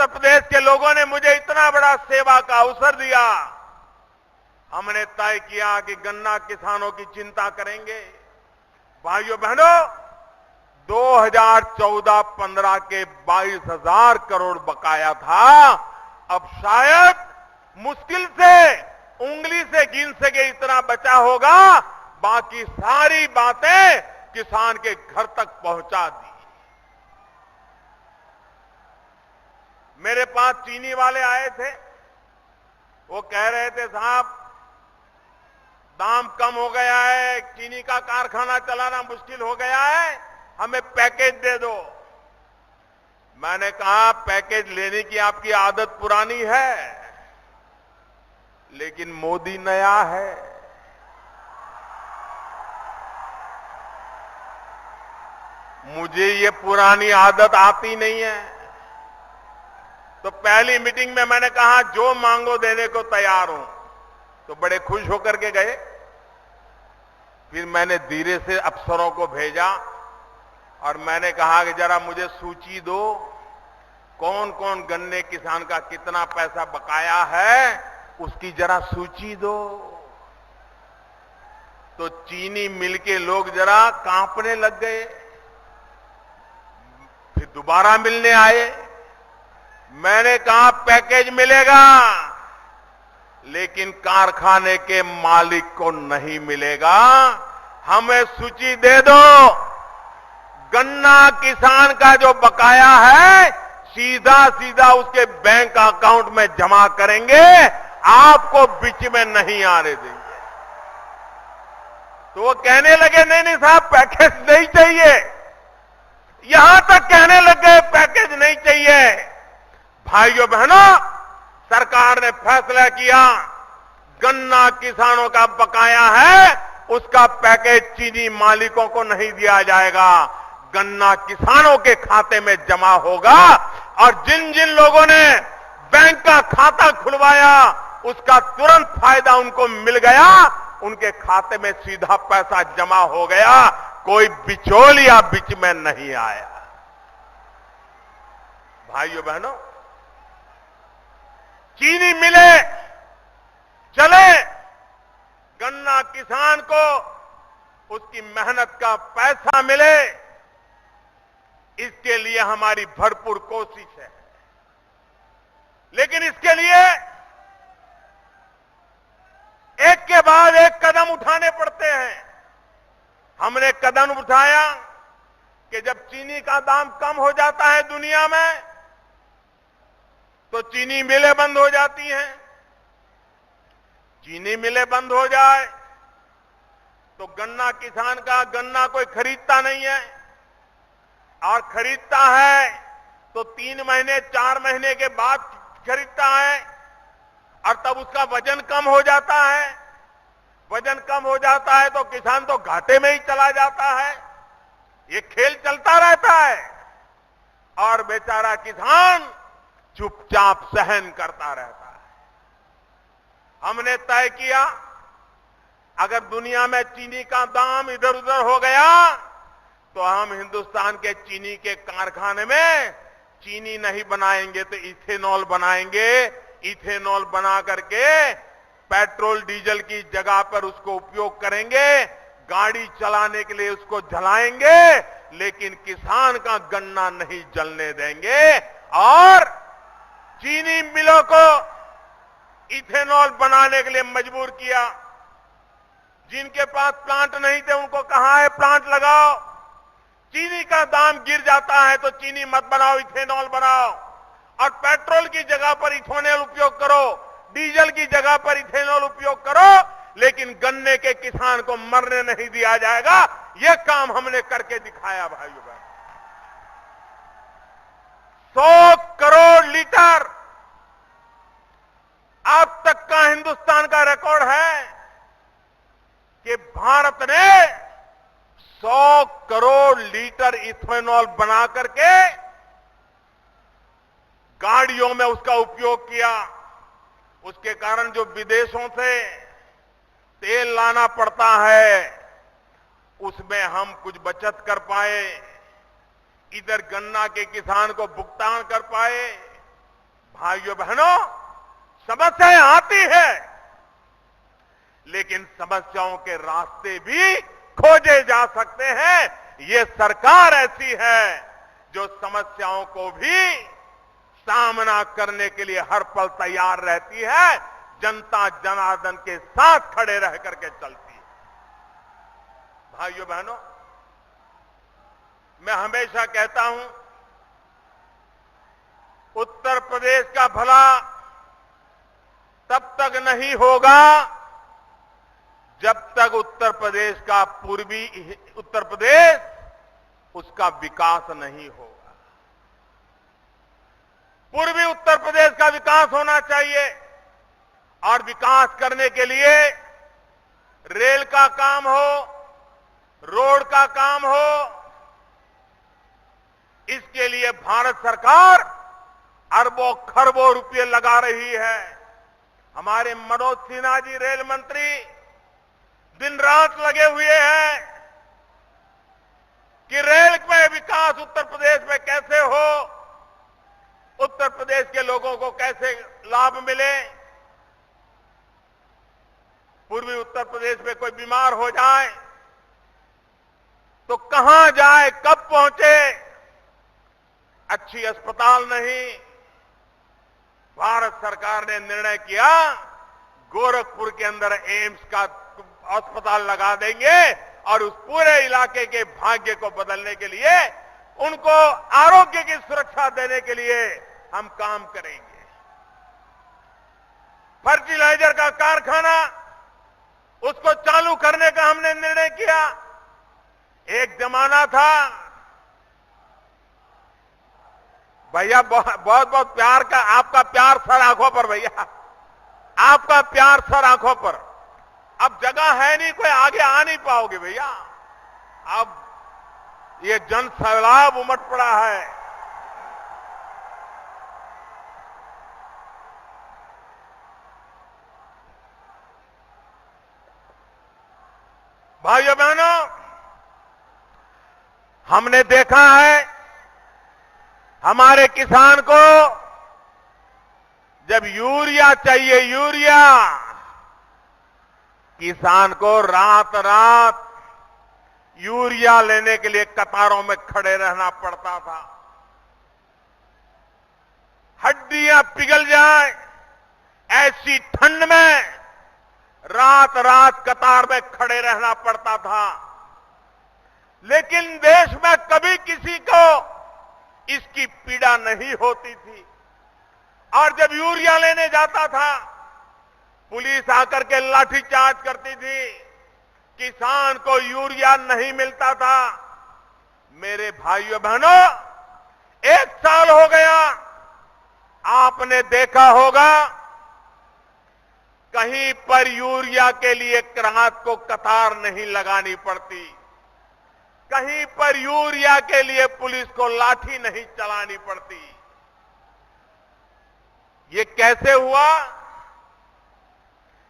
उत्तर प्रदेश के लोगों ने मुझे इतना बड़ा सेवा का अवसर दिया। हमने तय किया कि गन्ना किसानों की चिंता करेंगे। भाइयों बहनों, 2014-15 के 22,000 करोड़ बकाया था। अब शायद मुश्किल से उंगली से गिन सके इतना बचा होगा। बाकी सारी बातें किसान के घर तक पहुंचा दी। मेरे पास चीनी वाले आए थे। वो कह रहे थे, साहब दाम कम हो गया है, चीनी का कारखाना चलाना मुश्किल हो गया है, हमें पैकेज दे दो। मैंने कहा, पैकेज लेने की आपकी आदत पुरानी है, लेकिन मोदी नया है। मुझे ये पुरानी आदत आती नहीं है। तो पहली मीटिंग में मैंने कहा, जो मांगो देने को तैयार हूं। तो बड़े खुश होकर के गए। फिर मैंने धीरे से अफसरों को भेजा और मैंने कहा कि जरा मुझे सूची दो, कौन कौन गन्ने किसान का कितना पैसा बकाया है, उसकी जरा सूची दो। तो चीनी मिल के लोग जरा कांपने लग गए। फिर दोबारा मिलने आए। मैंने कहा, पैकेज मिलेगा, लेकिन कारखाने के मालिक को नहीं मिलेगा। हमें सूची दे दो। गन्ना किसान का जो बकाया है, सीधा सीधा उसके बैंक अकाउंट में जमा करेंगे, आपको बीच में नहीं आने देंगे। तो वो कहने लगे, नहीं नहीं साहब, पैकेज नहीं चाहिए। यहां तक कहने लग गए, पैकेज नहीं चाहिए। भाइयों बहनों, सरकार ने फैसला किया, गन्ना किसानों का बकाया है, उसका पैकेज चीनी मालिकों को नहीं दिया जाएगा, गन्ना किसानों के खाते में जमा होगा। और जिन जिन लोगों ने बैंक का खाता खुलवाया, उसका तुरंत फायदा उनको मिल गया, उनके खाते में सीधा पैसा जमा हो गया, कोई बिचौलिया बीच में नहीं आया। भाइयों बहनों, चीनी मिले चले, गन्ना किसान को उसकी मेहनत का पैसा मिले, इसके लिए हमारी भरपूर कोशिश है। लेकिन इसके लिए एक के बाद एक कदम उठाने पड़ते हैं। हमने कदम उठाया कि जब चीनी का दाम कम हो जाता है दुनिया में, तो चीनी मिलें बंद हो जाती हैं। चीनी मिलें बंद हो जाए तो गन्ना किसान का गन्ना कोई खरीदता नहीं है, और खरीदता है तो 3 महीने 4 महीने के बाद खरीदता है, और तब उसका वजन कम हो जाता है। वजन कम हो जाता है तो किसान तो घाटे में ही चला जाता है। ये खेल चलता रहता है और बेचारा किसान चुपचाप सहन करता रहता है। हमने तय किया, अगर दुनिया में चीनी का दाम इधर उधर हो गया तो हम हिंदुस्तान के चीनी के कारखाने में चीनी नहीं बनाएंगे तो इथेनॉल बनाएंगे। इथेनॉल बना करके पेट्रोल डीजल की जगह पर उसको उपयोग करेंगे, गाड़ी चलाने के लिए उसको जलाएंगे, लेकिन किसान का गन्ना नहीं जलने देंगे। और चीनी मिलों को इथेनॉल बनाने के लिए मजबूर किया। जिनके पास प्लांट नहीं थे उनको कहा है प्लांट लगाओ। चीनी का दाम गिर जाता है तो चीनी मत बनाओ, इथेनॉल बनाओ, और पेट्रोल की जगह पर इथेनॉल उपयोग करो, डीजल की जगह पर इथेनॉल उपयोग करो, लेकिन गन्ने के किसान को मरने नहीं दिया जाएगा। यह काम हमने करके दिखाया। भाइयों बहन, 100 करोड़ लीटर अब तक का हिंदुस्तान का रिकॉर्ड है कि भारत ने 100 करोड़ लीटर इथेनॉल बना करके गाड़ियों में उसका उपयोग किया। उसके कारण जो विदेशों से तेल लाना पड़ता है, उसमें हम कुछ बचत कर पाए, इधर गन्ना के किसान को भुगतान कर पाए। भाइयों बहनों, समस्याएं आती है, लेकिन समस्याओं के रास्ते भी खोजे जा सकते हैं। ये सरकार ऐसी है जो समस्याओं को भी सामना करने के लिए हर पल तैयार रहती है, जनता जनार्दन के साथ खड़े रह करके चलती है। भाइयों बहनों, मैं हमेशा कहता हूं, उत्तर प्रदेश का भला तब तक नहीं होगा जब तक उत्तर प्रदेश का पूर्वी उत्तर प्रदेश उसका विकास नहीं होगा। पूर्वी उत्तर प्रदेश का विकास होना चाहिए, और विकास करने के लिए रेल का काम हो, रोड का काम हो, इसके लिए भारत सरकार अरबों खरबों रुपये लगा रही है। हमारे मनोज सिन्हा जी रेल मंत्री दिन रात लगे हुए हैं कि रेल में विकास उत्तर प्रदेश में कैसे हो, उत्तर प्रदेश के लोगों को कैसे लाभ मिले। पूर्वी उत्तर प्रदेश में कोई बीमार हो जाए तो कहां जाए, कब पहुंचे, अच्छी अस्पताल नहीं। भारत सरकार ने निर्णय किया गोरखपुर के अंदर एम्स का अस्पताल लगा देंगे, और उस पूरे इलाके के भाग्य को बदलने के लिए, उनको आरोग्य की सुरक्षा देने के लिए हम काम करेंगे। फर्टिलाइजर का कारखाना, उसको चालू करने का हमने निर्णय किया। एक जमाना था, भैया बहुत बहुत प्यार का, आपका प्यार सर आंखों पर, भैया आपका प्यार सर आंखों पर। अब जगह है नहीं, कोई आगे आ नहीं पाओगे भैया। अब ये जन सैलाब उमड़ पड़ा है। भाइयों बहनों, हमने देखा है हमारे किसान को जब यूरिया चाहिए, यूरिया, किसान को रात रात यूरिया लेने के लिए कतारों में खड़े रहना पड़ता था। हड्डियां पिघल जाए ऐसी ठंड में रात रात कतार में खड़े रहना पड़ता था, लेकिन देश में कभी किसी को इसकी पीड़ा नहीं होती थी। और जब यूरिया लेने जाता था, पुलिस आकर के लाठीचार्ज करती थी, किसान को यूरिया नहीं मिलता था। मेरे भाइयों बहनों, 1 साल हो गया, आपने देखा होगा कहीं पर यूरिया के लिए रात को कतार नहीं लगानी पड़ती, कहीं पर यूरिया के लिए पुलिस को लाठी नहीं चलानी पड़ती। ये कैसे हुआ?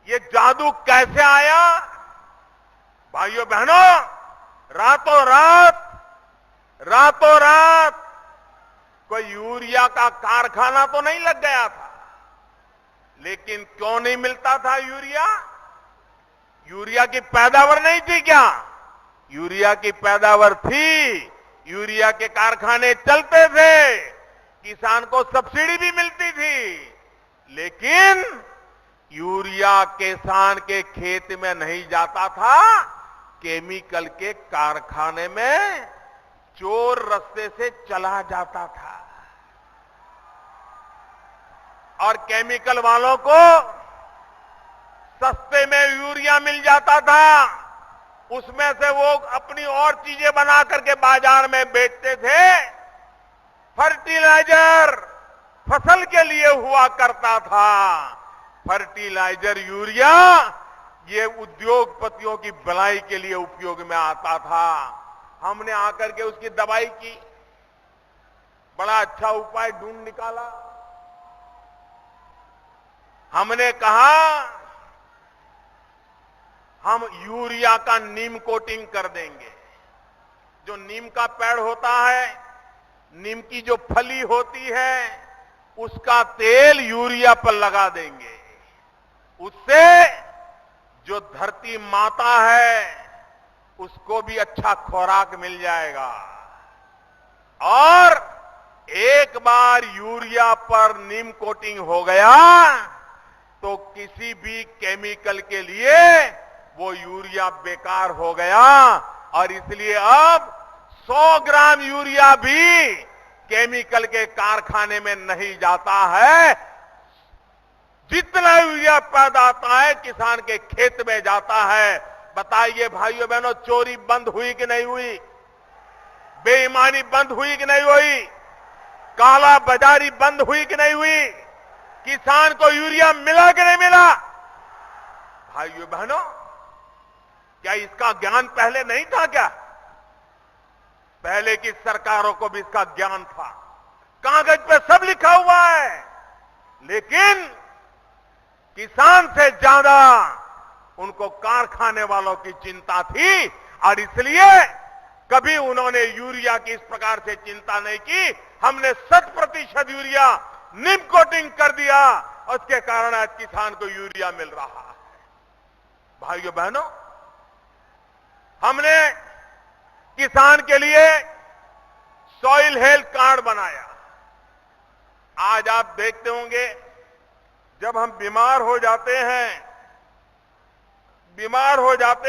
ये जादू कैसे आया? भाइयों बहनों, रातों रात कोई यूरिया का कारखाना तो नहीं लग गया था, लेकिन क्यों नहीं मिलता था यूरिया? यूरिया की पैदावार नहीं थी क्या? यूरिया की पैदावार थी, यूरिया के कारखाने चलते थे, किसान को सब्सिडी भी मिलती थी, लेकिन यूरिया किसान के खेत में नहीं जाता था, केमिकल के कारखाने में चोर रास्ते से चला जाता था। और केमिकल वालों को सस्ते में यूरिया मिल जाता था, उसमें से वो अपनी और चीजें बना करके बाजार में बेचते थे। फर्टिलाइजर फसल के लिए हुआ करता था, फर्टिलाइजर यूरिया ये उद्योगपतियों की भलाई के लिए उपयोग में आता था। हमने आकर के उसकी दवाई की, बड़ा अच्छा उपाय ढूंढ निकाला। हमने कहा हम यूरिया का नीम कोटिंग कर देंगे। जो नीम का पेड़ होता है, नीम की जो फली होती है, उसका तेल यूरिया पर लगा देंगे। उससे जो धरती माता है उसको भी अच्छा खुराक मिल जाएगा। और एक बार यूरिया पर नीम कोटिंग हो गया तो किसी भी केमिकल के लिए वो यूरिया बेकार हो गया। और इसलिए अब 100 ग्राम यूरिया भी केमिकल के कारखाने में नहीं जाता है। जितना यूरिया पैदा होता है किसान के खेत में जाता है। बताइए भाइयों बहनों, चोरी बंद हुई कि नहीं हुई? बेईमानी बंद हुई कि नहीं हुई? काला बाजारी बंद हुई कि नहीं हुई? किसान को यूरिया मिला कि नहीं मिला? भाइयों बहनों, क्या इसका ज्ञान पहले नहीं था क्या? पहले की सरकारों को भी इसका ज्ञान था, कागज पे सब लिखा हुआ है। लेकिन किसान से ज्यादा उनको कारखाने वालों की चिंता थी और इसलिए कभी उन्होंने यूरिया की इस प्रकार से चिंता नहीं की। हमने 100% यूरिया नीम कोटिंग कर दिया, उसके कारण आज किसान को यूरिया मिल रहा है। भाइयों बहनों, हमने किसान के लिए सॉइल हेल्थ कार्ड बनाया। आज आप देखते होंगे जब हम बीमार हो जाते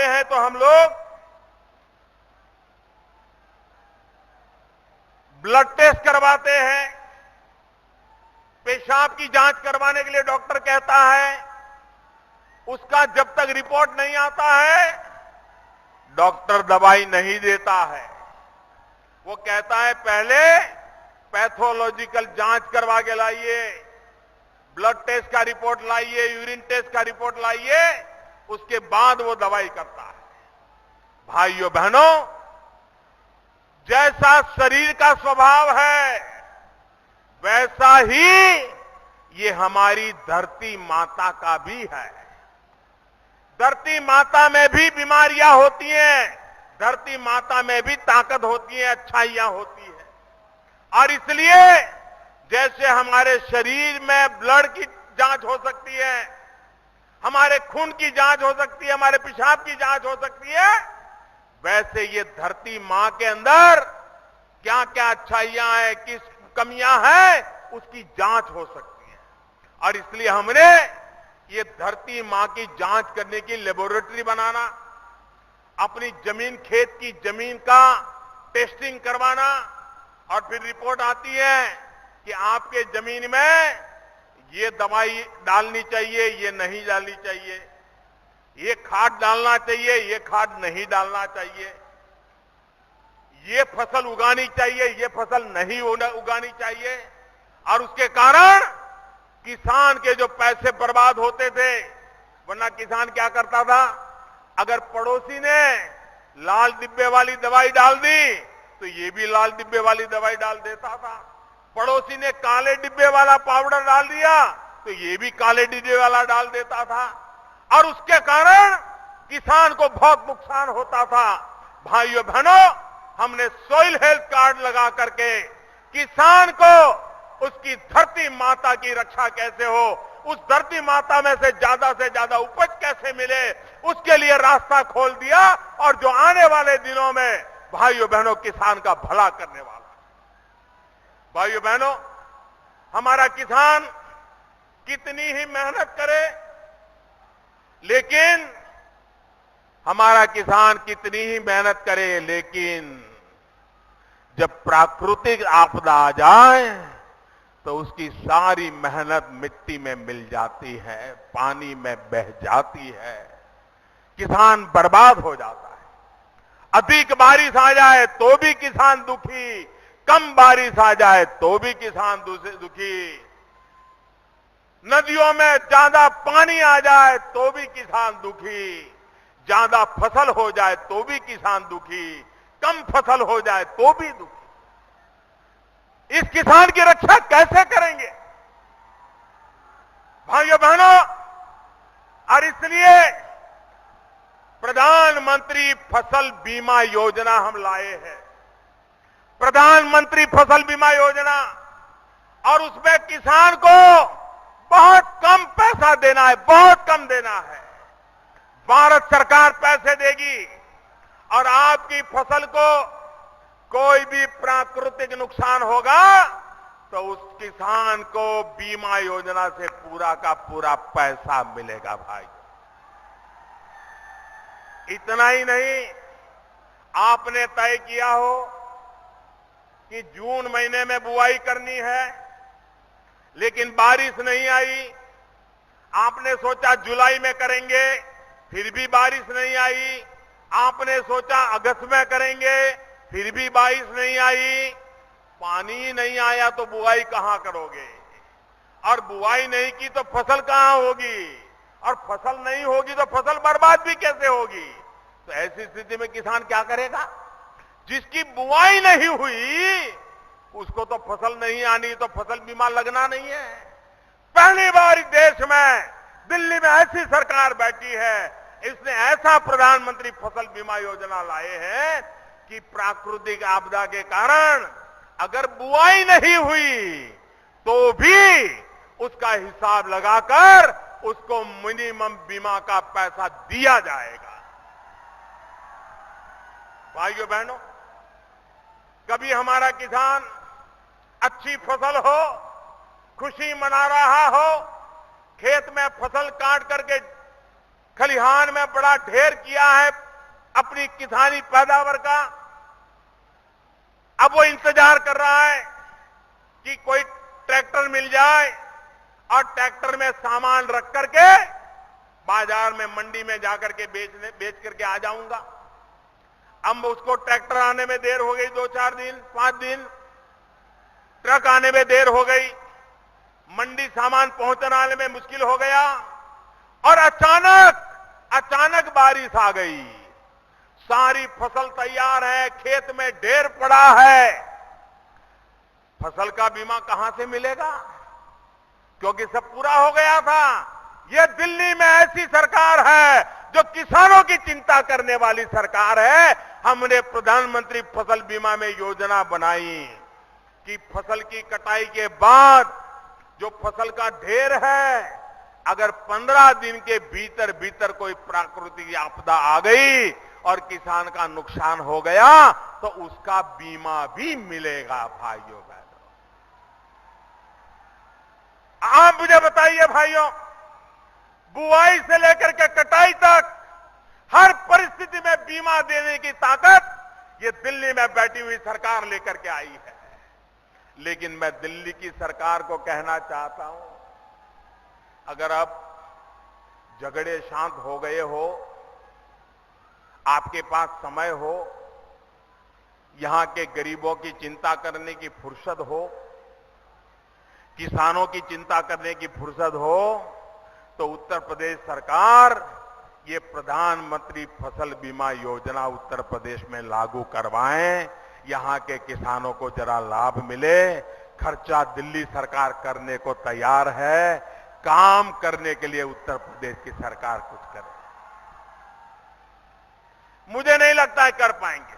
हैं तो हम लोग ब्लड टेस्ट करवाते हैं। पेशाब की जांच करवाने के लिए डॉक्टर कहता है, उसका जब तक रिपोर्ट नहीं आता है डॉक्टर दवाई नहीं देता है। वो कहता है पहले पैथोलॉजिकल जांच करवा के लाइए, ब्लड टेस्ट का रिपोर्ट लाइए, यूरिन टेस्ट का रिपोर्ट लाइए, उसके बाद वो दवाई करता है। भाइयों बहनों, जैसा शरीर का स्वभाव है वैसा ही ये हमारी धरती माता का भी है। धरती माता में भी बीमारियां होती हैं, धरती माता में भी ताकत होती है, अच्छाइयां होती है। और इसलिए जैसे हमारे शरीर में ब्लड की जांच हो सकती है, हमारे खून की जांच हो सकती है, हमारे पेशाब की जांच हो सकती है, वैसे ये धरती मां के अंदर क्या क्या अच्छाइयां हैं, किस कमियां हैं, उसकी जांच हो सकती है। और इसलिए हमने ये धरती मां की जांच करने की लेबोरेटरी बनाना, अपनी जमीन, खेत की जमीन का टेस्टिंग करवाना, और फिर रिपोर्ट आती है कि आपके जमीन में ये दवाई डालनी चाहिए, ये नहीं डालनी चाहिए, ये खाद डालना चाहिए, ये खाद नहीं डालना चाहिए, ये फसल उगानी चाहिए, ये फसल नहीं उगानी चाहिए। और उसके कारण किसान के जो पैसे बर्बाद होते थे, वरना किसान क्या करता था, अगर पड़ोसी ने लाल डिब्बे वाली दवाई डाल दी तो ये भी लाल डिब्बे वाली दवाई डाल देता था। पड़ोसी ने काले डिब्बे वाला पाउडर डाल दिया तो ये भी काले डिब्बे वाला डाल देता था, और उसके कारण किसान को बहुत नुकसान होता था। भाइयों बहनों, हमने सॉइल हेल्थ कार्ड लगा करके किसान को उसकी धरती माता की रक्षा कैसे हो, उस धरती माता में से ज्यादा उपज कैसे मिले, उसके लिए रास्ता खोल दिया। और जो आने वाले दिनों में भाइयों बहनों किसान का भला करने वाला। भाइयों बहनों, हमारा किसान कितनी ही मेहनत करे, लेकिन हमारा किसान कितनी ही मेहनत करे, लेकिन जब प्राकृतिक आपदा आ जाए तो उसकी सारी मेहनत मिट्टी में मिल जाती है, पानी में बह जाती है, किसान बर्बाद हो जाता है। अधिक बारिश आ जाए तो भी किसान दुखी, कम बारिश आ जाए तो भी किसान दुखी, नदियों में ज्यादा पानी आ जाए तो भी किसान दुखी, ज्यादा फसल हो जाए तो भी किसान दुखी, कम फसल हो जाए तो भी दुखी। इस किसान की रक्षा कैसे करेंगे भाइयों बहनों? और इसलिए प्रधानमंत्री फसल बीमा योजना हम लाए हैं। प्रधानमंत्री फसल बीमा योजना और उसमें किसान को बहुत कम पैसा देना है, बहुत कम देना है। भारत सरकार पैसे देगी और आपकी फसल को कोई भी प्राकृतिक नुकसान होगा तो उस किसान को बीमा योजना से पूरा का पूरा पैसा मिलेगा भाई। इतना ही नहीं, आपने तय किया हो कि जून महीने में बुआई करनी है, लेकिन बारिश नहीं आई। आपने सोचा जुलाई में करेंगे, फिर भी बारिश नहीं आई। आपने सोचा अगस्त में करेंगे, फिर भी बारिश नहीं आई। पानी ही नहीं आया तो बुआई कहां करोगे? और बुआई नहीं की तो फसल कहां होगी? और फसल नहीं होगी तो फसल बर्बाद भी कैसे होगी? तो ऐसी स्थिति में किसान क्या करेगा? जिसकी बुआई नहीं हुई उसको तो फसल नहीं आनी, तो फसल बीमा लगना नहीं है। पहली बार इस देश में दिल्ली में ऐसी सरकार बैठी है, इसने ऐसा प्रधानमंत्री फसल बीमा योजना लाए हैं कि प्राकृतिक आपदा के कारण अगर बुआई नहीं हुई तो भी उसका हिसाब लगाकर उसको मिनिमम बीमा का पैसा दिया जाएगा। भाइयों बहनों, कभी हमारा किसान अच्छी फसल हो, खुशी मना रहा हो, खेत में फसल काट करके खलिहान में बड़ा ढेर किया है अपनी किसानी पैदावार का, अब वो इंतजार कर रहा है कि कोई ट्रैक्टर मिल जाए और ट्रैक्टर में सामान रख करके बाजार में मंडी में जाकर के बेच करके आ जाऊंगा। अब उसको ट्रैक्टर आने में देर हो गई, 2-4 दिन 5 दिन, ट्रक आने में देर हो गई, मंडी सामान पहुंचाने में मुश्किल हो गया और अचानक बारिश आ गई। सारी फसल तैयार है, खेत में ढेर पड़ा है, फसल का बीमा कहां से मिलेगा? क्योंकि सब पूरा हो गया था। यह दिल्ली में ऐसी सरकार है जो किसानों की चिंता करने वाली सरकार है। हमने प्रधानमंत्री फसल बीमा में योजना बनाई कि फसल की कटाई के बाद जो फसल का ढेर है, अगर 15 दिन के भीतर भीतर कोई प्राकृतिक आपदा आ गई और किसान का नुकसान हो गया तो उसका बीमा भी मिलेगा। भाइयों बहनों, आप मुझे बताइए भाइयों, बुआई से लेकर के कटाई तक हर परिस्थिति में बीमा देने की ताकत ये दिल्ली में बैठी हुई सरकार लेकर के आई है। लेकिन मैं दिल्ली की सरकार को कहना चाहता हूं, अगर अब झगड़े शांत हो गए हो, आपके पास समय हो, यहां के गरीबों की चिंता करने की फुर्सत हो, किसानों की चिंता करने की फुर्सत हो, तो उत्तर प्रदेश सरकार ये प्रधानमंत्री फसल बीमा योजना उत्तर प्रदेश में लागू करवाएं। यहां के किसानों को जरा लाभ मिले। खर्चा दिल्ली सरकार करने को तैयार है, काम करने के लिए उत्तर प्रदेश की सरकार कुछ करे। मुझे नहीं लगता है कर पाएंगे,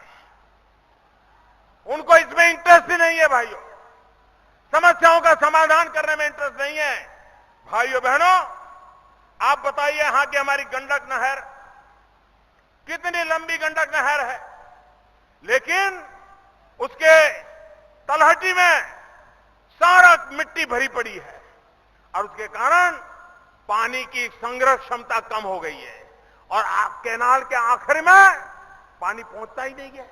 उनको इसमें इंटरेस्ट ही नहीं है। भाइयों, समस्याओं का समाधान करने में इंटरेस्ट नहीं है। भाइयों बहनों, आप बताइए, यहां की हमारी गंडक नहर, कितनी लंबी गंडक नहर है, लेकिन उसके तलहटी में सारा मिट्टी भरी पड़ी है और उसके कारण पानी की संग्रह क्षमता कम हो गई है और कैनाल के आखिर में पानी पहुंचता ही नहीं है।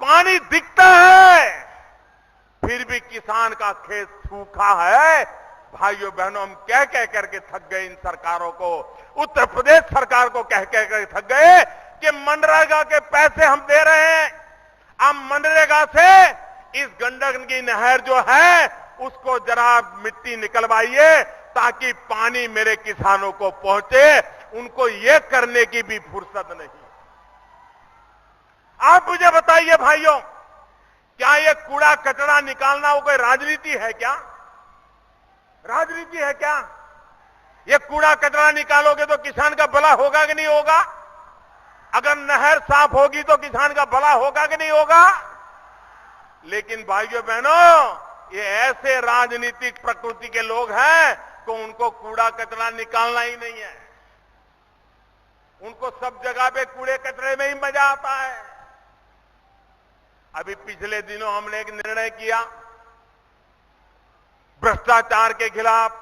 पानी दिखता है फिर भी किसान का खेत सूखा है। भाइयों बहनों, हम कह कह करके थक गए इन सरकारों को, उत्तर प्रदेश सरकार को कह कह कर थक गए कि मनरेगा के पैसे हम दे रहे हैं, अब मनरेगा से इस गंडक की नहर जो है उसको जरा मिट्टी निकलवाइए ताकि पानी मेरे किसानों को पहुंचे। उनको ये करने की भी फुर्सत नहीं। आप मुझे बताइए भाइयों, क्या ये कूड़ा कचरा निकालना वो कोई राजनीति है क्या? राजनीति है क्या? ये कूड़ा कचरा निकालोगे तो किसान का भला होगा कि नहीं होगा? अगर नहर साफ होगी तो किसान का भला होगा कि नहीं होगा? लेकिन भाइयों बहनों, ये ऐसे राजनीतिक प्रकृति के लोग हैं कि उनको कूड़ा कचरा निकालना ही नहीं है। उनको सब जगह पे कूड़े कचरे में ही मजा आता है। अभी पिछले दिनों हमने एक निर्णय किया भ्रष्टाचार के खिलाफ,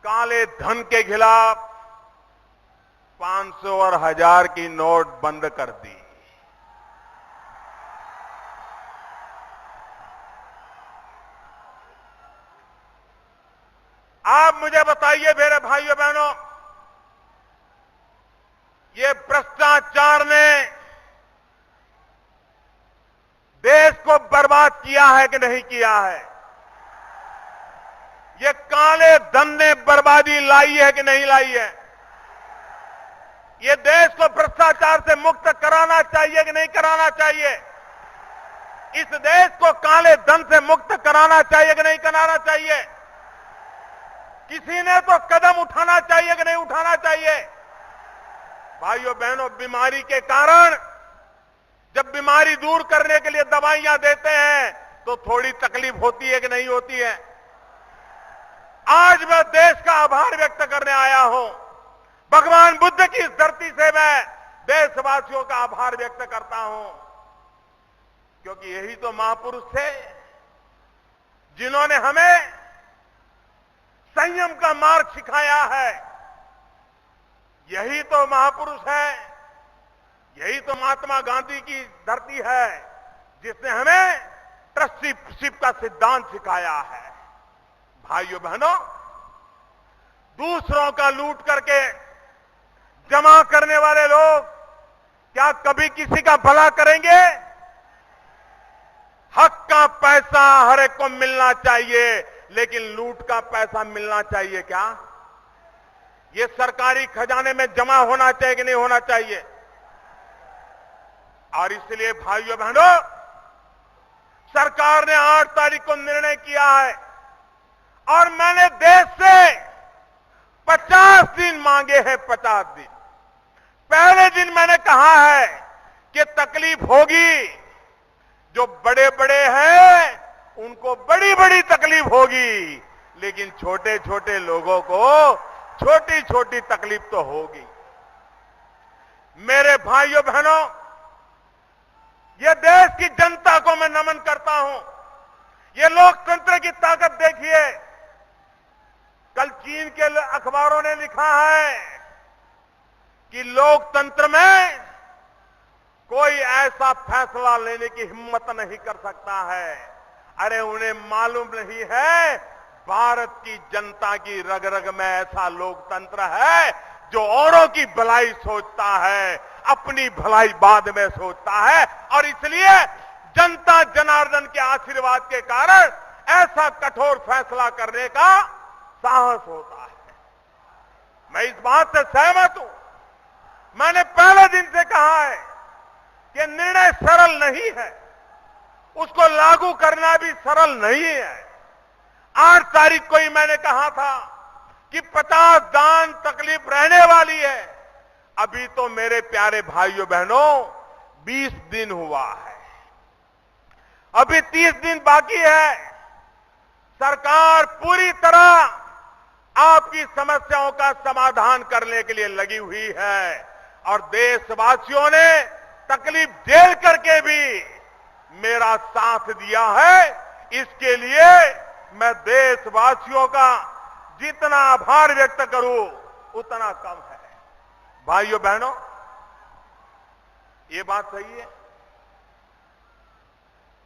काले धन के खिलाफ 500 और 1000 की नोट बंद कर दी। आप मुझे बताइए मेरे भाइयों बहनों, ये भ्रष्टाचार ने देश को बर्बाद किया है कि नहीं किया है? ये काले धन ने बर्बादी लाई है कि नहीं लाई है? ये देश को भ्रष्टाचार से मुक्त कराना चाहिए कि नहीं कराना चाहिए? इस देश को काले धन से मुक्त कराना चाहिए कि नहीं कराना चाहिए? किसी ने तो कदम उठाना चाहिए कि नहीं उठाना चाहिए? भाइयों बहनों, बीमारी के कारण जब बीमारी दूर करने के लिए दवाइयां देते हैं तो थोड़ी तकलीफ होती है कि नहीं होती है? आज मैं देश का आभार व्यक्त करने आया हूं। भगवान बुद्ध की इस धरती से मैं देशवासियों का आभार व्यक्त करता हूं, क्योंकि यही तो महापुरुष थे जिन्होंने हमें संयम का मार्ग सिखाया है। यही तो महापुरुष है, यही तो महात्मा गांधी की धरती है जिसने हमें ट्रस्टीशिप का सिद्धांत सिखाया है। भाइयों बहनों, दूसरों का लूट करके जमा करने वाले लोग क्या कभी किसी का भला करेंगे? हक का पैसा हर एक को मिलना चाहिए, लेकिन लूट का पैसा मिलना चाहिए क्या? ये सरकारी खजाने में जमा होना चाहिए कि नहीं होना चाहिए? और इसलिए भाइयों बहनों, सरकार ने 8 तारीख को निर्णय किया है और मैंने देश से 50 दिन मांगे हैं। 50 दिन। पहले दिन मैंने कहा है कि तकलीफ होगी, जो बड़े बड़े हैं उनको बड़ी बड़ी तकलीफ होगी, लेकिन छोटे छोटे लोगों को छोटी छोटी तकलीफ तो होगी। मेरे भाइयों बहनों, ये देश की जनता को मैं नमन करता हूं। ये लोकतंत्र की ताकत देखिए। कल चीन के अखबारों ने लिखा है कि लोकतंत्र में कोई ऐसा फैसला लेने की हिम्मत नहीं कर सकता है। अरे उन्हें मालूम नहीं है भारत की जनता की रग रग में ऐसा लोकतंत्र है जो औरों की भलाई सोचता है, अपनी भलाई बाद में सोचता है, और इसलिए जनता जनार्दन के आशीर्वाद के कारण ऐसा कठोर फैसला करने का साहस होता है। मैं इस बात से सहमत हूं। मैंने पहले दिन से कहा है कि निर्णय सरल नहीं है, उसको लागू करना भी सरल नहीं है। 8 तारीख को ही मैंने कहा था कि 50 दान तकलीफ रहने वाली है। अभी तो मेरे प्यारे भाइयों बहनों 20 दिन हुआ है, अभी 30 दिन बाकी है। सरकार पूरी तरह आपकी समस्याओं का समाधान करने के लिए लगी हुई है और देशवासियों ने तकलीफ झेल करके भी मेरा साथ दिया है। इसके लिए मैं देशवासियों का जितना आभार व्यक्त करूं उतना कम है। भाइयों बहनों, ये बात सही है।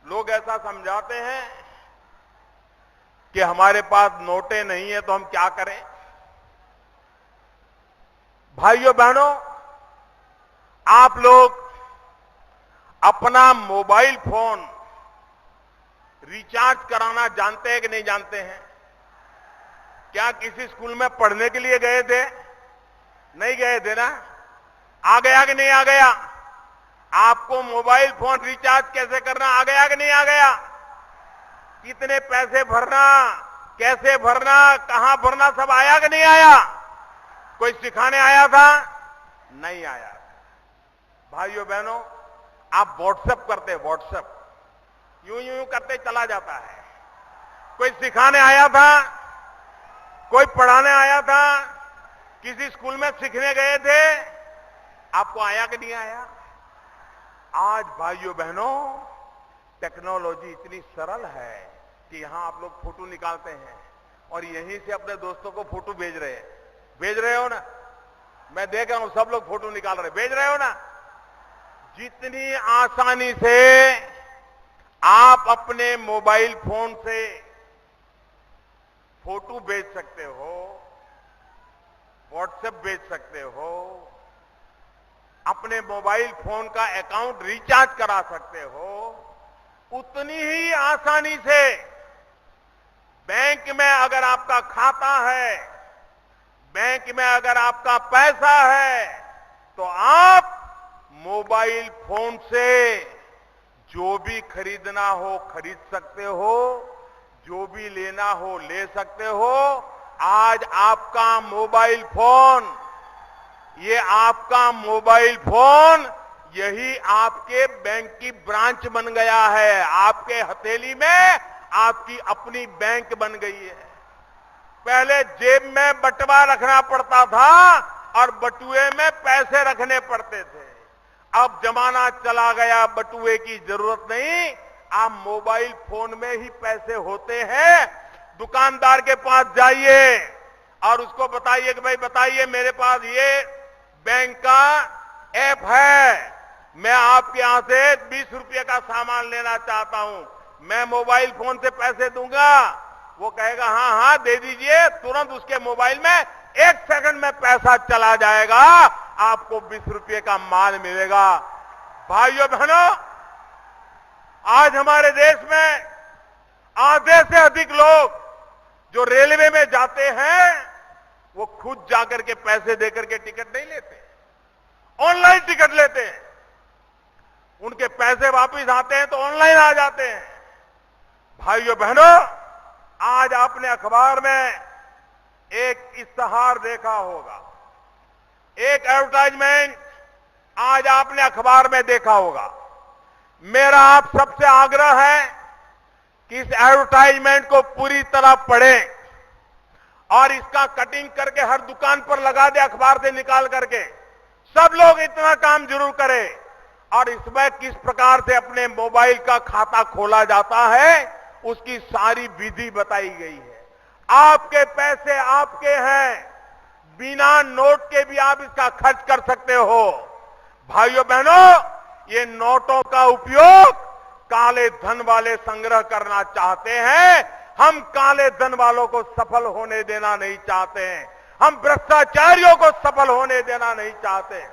लोग ऐसा समझाते हैं कि हमारे पास नोटें नहीं है तो हम क्या करें। भाइयों बहनों, आप लोग अपना मोबाइल फोन रिचार्ज कराना जानते हैं कि नहीं जानते हैं? क्या किसी स्कूल में पढ़ने के लिए गए थे? नहीं गए थे ना? आ गया कि नहीं आ गया? आपको मोबाइल फोन रिचार्ज कैसे करना आ गया कि नहीं आ गया? कितने पैसे भरना, कैसे भरना, कहां भरना, सब आया कि नहीं आया? कोई सिखाने आया था? नहीं आया। भाइयों बहनों, आप व्हाट्सएप करते, व्हाट्सएप यूं यूं करते चला जाता है। कोई सिखाने आया था, कोई पढ़ाने आया था, किसी स्कूल में सीखने गए थे? आपको आया कि नहीं आया? आज भाइयों बहनों, टेक्नोलॉजी इतनी सरल है कि यहां आप लोग फोटो निकालते हैं और यहीं से अपने दोस्तों को फोटो भेज रहे हो ना? मैं देख रहा हूं सब लोग फोटो निकाल रहे, भेज रहे हो ना? जितनी आसानी से आप अपने मोबाइल फोन से फोटो भेज सकते हो, व्हाट्सएप भेज सकते हो, अपने मोबाइल फोन का अकाउंट रिचार्ज करा सकते हो, उतनी ही आसानी से बैंक में अगर आपका खाता है, बैंक में अगर आपका पैसा है, तो आप मोबाइल फोन से जो भी खरीदना हो खरीद सकते हो, जो भी लेना हो ले सकते हो। आज आपका मोबाइल फोन, ये आपका मोबाइल फोन यही आपके बैंक की ब्रांच बन गया है। आपके हथेली में आपकी अपनी बैंक बन गई है। पहले जेब में बटुआ रखना पड़ता था और बटुए में पैसे रखने पड़ते थे। अब जमाना चला गया, बटुए की जरूरत नहीं, आप मोबाइल फोन में ही पैसे होते हैं। दुकानदार के पास जाइए और उसको बताइए कि भाई बताइए, मेरे पास ये बैंक का ऐप है, मैं आपके यहां से 20 रुपये का सामान लेना चाहता हूं, मैं मोबाइल फोन से पैसे दूंगा। वो कहेगा हाँ हाँ दे दीजिए, तुरंत उसके मोबाइल में 1 सेकंड में पैसा चला जाएगा, आपको 20 रुपये का माल मिलेगा। भाइयों बहनों, आज हमारे देश में आधे से अधिक लोग जो रेलवे में जाते हैं वो खुद जाकर के पैसे देकर के टिकट नहीं लेते, ऑनलाइन टिकट लेते हैं। उनके पैसे वापस आते हैं तो ऑनलाइन आ जाते हैं। भाइयों बहनों, आज आपने अखबार में एक इश्तहार देखा होगा, एक एडवर्टाइजमेंट आज आपने अखबार में देखा होगा। मेरा आप सबसे आग्रह है कि इस एडवर्टाइजमेंट को पूरी तरह पढ़ें और इसका कटिंग करके हर दुकान पर लगा दे, अखबार से निकाल करके। सब लोग इतना काम जरूर करें। और इसमें किस प्रकार से अपने मोबाइल का खाता खोला जाता है उसकी सारी विधि बताई गई है। आपके पैसे आपके हैं, बिना नोट के भी आप इसका खर्च कर सकते हो। भाइयों बहनों, ये नोटों का उपयोग काले धन वाले संग्रह करना चाहते हैं। हम काले धन वालों को सफल होने देना नहीं चाहते हैं, हम भ्रष्टाचारियों को सफल होने देना नहीं चाहते।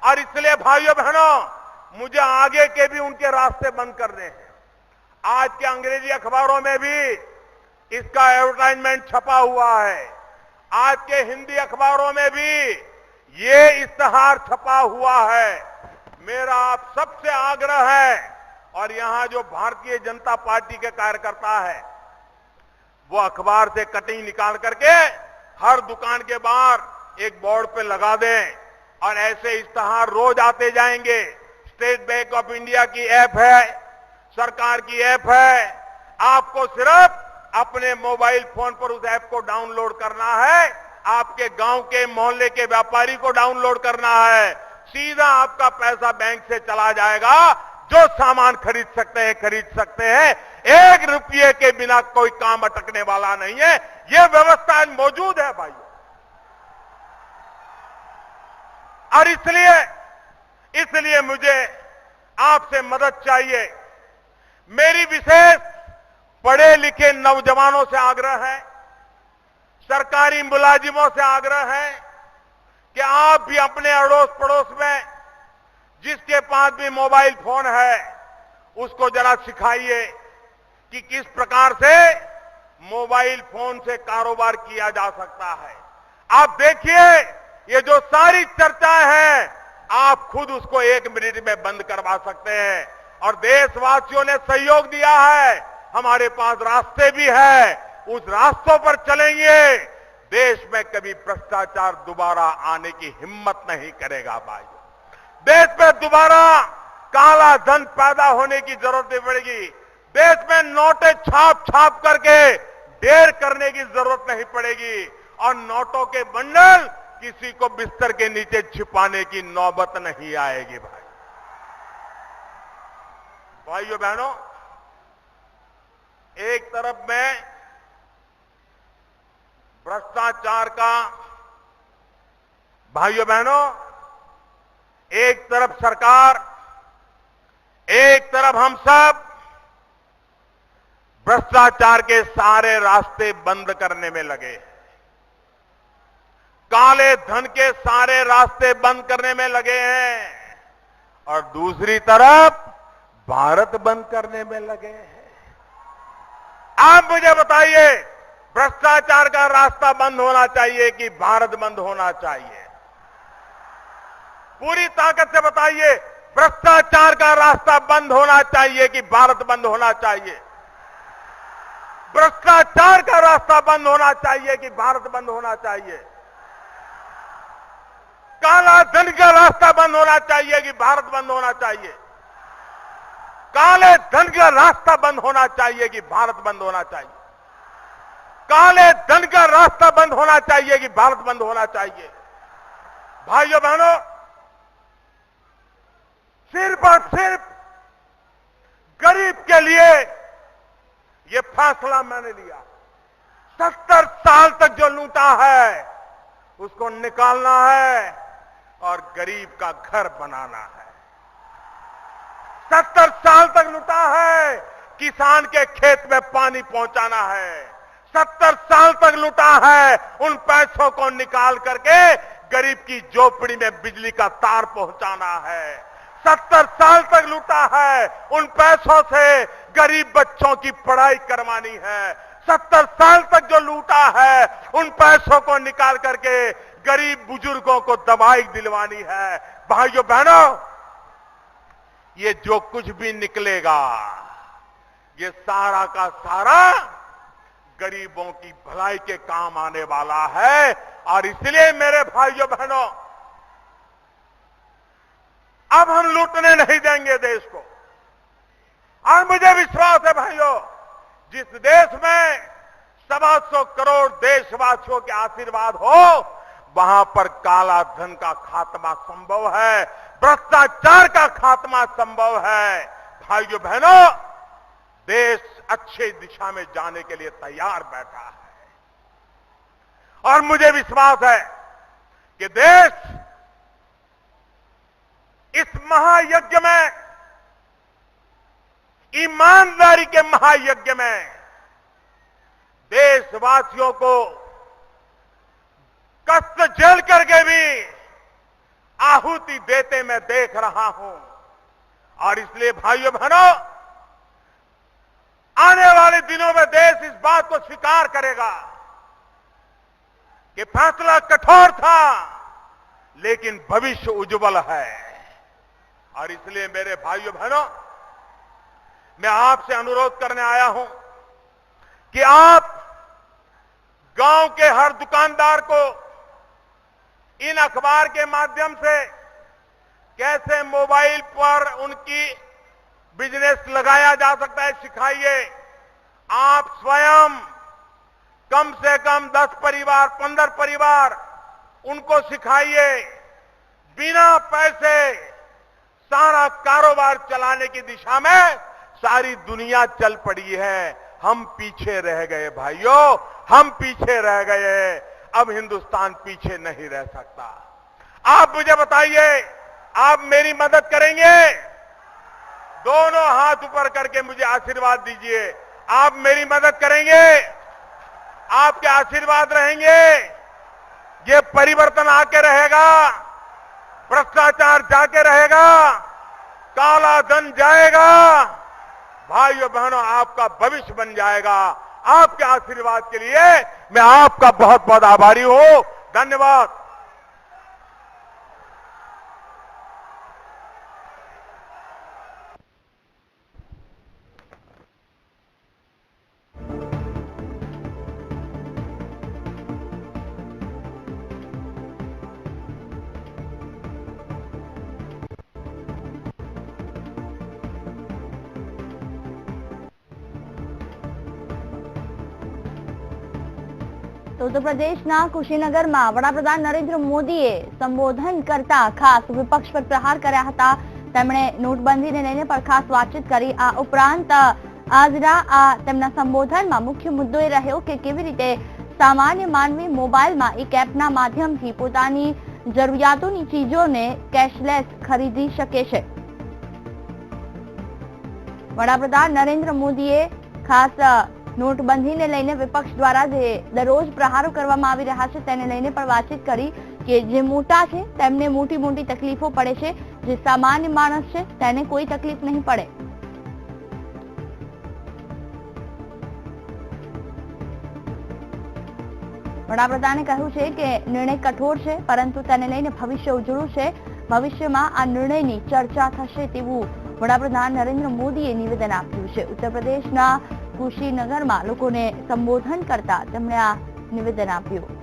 और इसलिए भाइयों बहनों, मुझे आगे के भी उनके रास्ते बंद करने हैं। आज के अंग्रेजी अखबारों में भी इसका एडवर्टाइजमेंट छपा हुआ है, आज के हिंदी अखबारों में भी ये इश्तहार छपा हुआ है। मेरा आप सबसे आग्रह है, और यहां जो भारतीय जनता पार्टी के कार्यकर्ता है वो अखबार से कटिंग निकाल करके हर दुकान के बाहर एक बोर्ड पे लगा दें, और ऐसे इश्तहार रोज आते जाएंगे। स्टेट बैंक ऑफ इंडिया की ऐप है, सरकार की ऐप है, आपको सिर्फ अपने मोबाइल फोन पर उस ऐप को डाउनलोड करना है, आपके गांव के मोहल्ले के व्यापारी को डाउनलोड करना है, सीधा आपका पैसा बैंक से चला जाएगा। जो सामान खरीद सकते हैं खरीद सकते हैं, 1 रुपये के बिना कोई काम अटकने वाला नहीं है। यह व्यवस्था मौजूद है भाई। और इसलिए मुझे आपसे मदद चाहिए। मेरी विशेष पढ़े लिखे नौजवानों से आग्रह है, सरकारी मुलाजिमों से आग्रह है कि आप भी अपने अड़ोस पड़ोस में जिसके पास भी मोबाइल फोन है उसको जरा सिखाइए कि किस प्रकार से मोबाइल फोन से कारोबार किया जा सकता है। आप देखिए, ये जो सारी चर्चाएं हैं आप खुद उसको 1 मिनट में बंद करवा सकते हैं। और देशवासियों ने सहयोग दिया है, हमारे पास रास्ते भी है, उस रास्तों पर चलेंगे। देश में कभी भ्रष्टाचार दोबारा आने की हिम्मत नहीं करेगा भाई। देश में दोबारा काला धन पैदा होने की जरूरत नहीं पड़ेगी। देश में नोटें छाप छाप करके ढेर करने की जरूरत नहीं पड़ेगी और नोटों के बंडल किसी को बिस्तर के नीचे छिपाने की नौबत नहीं आएगी। भाइयों बहनों, एक तरफ में भ्रष्टाचार का, भाइयों बहनों, एक तरफ सरकार, एक तरफ हम सब भ्रष्टाचार के सारे रास्ते बंद करने में लगे हैं, काले धन के सारे रास्ते बंद करने में लगे हैं और दूसरी तरफ भारत बंद करने में लगे हैं। आप मुझे बताइए, भ्रष्टाचार का रास्ता बंद होना चाहिए कि भारत बंद होना चाहिए? पूरी ताकत से बताइए, भ्रष्टाचार का रास्ता बंद होना चाहिए कि भारत बंद होना चाहिए? भ्रष्टाचार का रास्ता बंद होना चाहिए कि भारत बंद होना चाहिए? काला धन का रास्ता बंद होना चाहिए कि भारत बंद होना चाहिए? काले धन का रास्ता बंद होना चाहिए कि भारत बंद होना चाहिए? काले धन का रास्ता बंद होना चाहिए कि भारत बंद होना चाहिए? भाइयों बहनों, सिर्फ और सिर्फ गरीब के लिए यह फैसला मैंने लिया। 70 साल तक जो लूटा है उसको निकालना है और गरीब का घर बनाना है। 70 साल तक लूटा है, किसान के खेत में पानी पहुंचाना है। 70 साल तक लूटा है, उन पैसों को निकाल करके गरीब की झोपड़ी में बिजली का तार पहुंचाना है। 70 साल तक लूटा है, उन पैसों से गरीब बच्चों की पढ़ाई करवानी है। 70 साल तक जो लूटा है, उन पैसों को निकाल करके गरीब बुजुर्गों को दवाई दिलवानी है। भाइयों बहनों, ये जो कुछ भी निकलेगा, ये सारा का सारा गरीबों की भलाई के काम आने वाला है। और इसलिए मेरे भाइयों बहनों, अब हम लूटने नहीं देंगे देश को। और मुझे विश्वास है भाइयों, जिस देश में 125 करोड़ देशवासियों के आशीर्वाद हो, वहां पर काला धन का खात्मा संभव है, भ्रष्टाचार का खात्मा संभव है। भाइयों बहनों, देश अच्छे दिशा में जाने के लिए तैयार बैठा है और मुझे विश्वास है कि देश इस महायज्ञ में, ईमानदारी के महायज्ञ में देशवासियों को कष्ट झेल करके भी आहुति देते मैं देख रहा हूं। और इसलिए भाइयों बहनों, आने वाले दिनों में देश इस बात को स्वीकार करेगा कि फैसला कठोर था लेकिन भविष्य उज्जवल है। और इसलिए मेरे भाइयों बहनों, मैं आपसे अनुरोध करने आया हूं कि आप गांव के हर दुकानदार को इन अखबार के माध्यम से कैसे मोबाइल पर उनकी बिजनेस लगाया जा सकता है सिखाइए। आप स्वयं कम से कम 10 परिवार, 15 परिवार उनको सिखाइए। बिना पैसे सारा कारोबार चलाने की दिशा में सारी दुनिया चल पड़ी है, हम पीछे रह गए भाइयों, हम पीछे रह गए। अब हिंदुस्तान पीछे नहीं रह सकता। आप मुझे बताइए, आप मेरी मदद करेंगे? दोनों हाथ ऊपर करके मुझे आशीर्वाद दीजिए। आप मेरी मदद करेंगे? आपके आशीर्वाद रहेंगे? ये परिवर्तन आके रहेगा, भ्रष्टाचार जाके रहेगा, काला धन जाएगा। भाइयों बहनों, आपका भविष्य बन जाएगा। आपके आशीर्वाद के लिए मैं आपका बहुत बहुत आभारी हूं। धन्यवाद। તો ઉત્તર પ્રદેશના કુશીનગરમાં વડાપ્રધાન નરેન્દ્ર મોદીએ સંબોધન કરતા ખાસ વિપક્ષ પર પ્રહાર કર્યા હતા. તેમણે નોટબંધીને લઈને પણ ખાસ વાતચીત કરી. આ ઉપરાંત આજના આ તેમના સંબોધનમાં મુખ્ય મુદ્દો એ રહ્યો કે કેવી રીતે સામાન્ય માનવી મોબાઈલમાં એક એપના માધ્યમથી પોતાની જરૂરિયાતોની ચીજોને કેશલેસ ખરીદી શકે છે. વડાપ્રધાન નરેન્દ્ર મોદીએ ખાસ નોટબંધીને લઈને વિપક્ષ દ્વારા જે દરરોજ પ્રહારો કરવામાં આવી રહ્યા છે તેને લઈને પણ વાતચીત કરી કે જે મોટા છે તેમને મોટી મોટી તકલીફો પડે છે, જે સામાન્ય માણસ છે તેને કોઈ તકલીફ નહીં પડે. વડાપ્રધાને કહ્યું છે કે નિર્ણય કઠોર છે પરંતુ તેને લઈને ભવિષ્ય ઉજળું છે. ભવિષ્યમાં આ નિર્ણયની ચર્ચા થશે તેવું વડાપ્રધાન નરેન્દ્ર મોદીએ નિવેદન આપ્યું છે. ઉત્તર પ્રદેશના કુશીનગરમાં લોકોને સંબોધન કરતા તેમણે આ નિવેદન આપ્યું.